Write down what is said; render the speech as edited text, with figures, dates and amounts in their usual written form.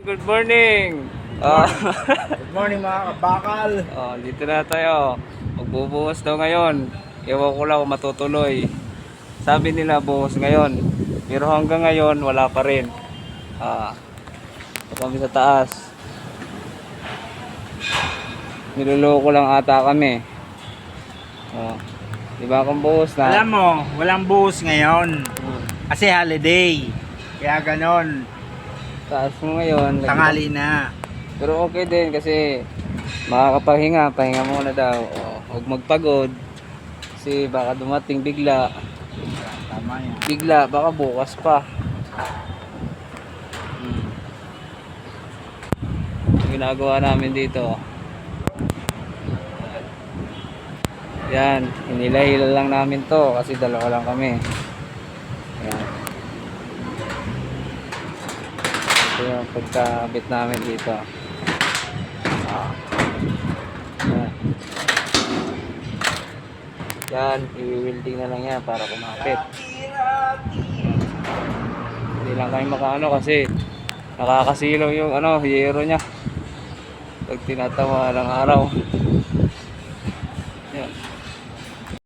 Good morning! Good morning mga kabakal. Dito na tayo. Magbubuhos daw ngayon. Ewan ko lang kung matutuloy. Sabi nila buhos ngayon. Pero hanggang ngayon, wala pa rin. Ito kami sa taas. Niloloko lang ata kami. Diba kung buhos na? Alam mo, walang buhos ngayon. Kasi holiday. Kaya ganon. Taas mo ngayon. Tanghali na. Pero okay din kasi makakapaghinga. Pahinga muna daw. Huwag magpagod. Kasi baka dumating bigla. Tama yan. Bigla, baka bukas pa. Ginagawa namin dito. Yan, hinila-hila lang namin to kasi dalawa lang kami. Yan. Ito yung pagkabit namin dito. Yan, i-welding na lang yan para kumapit. Hindi lang kami makaano kasi nakakasilaw yung hiyero nya pag tinatawa ng araw. Yan.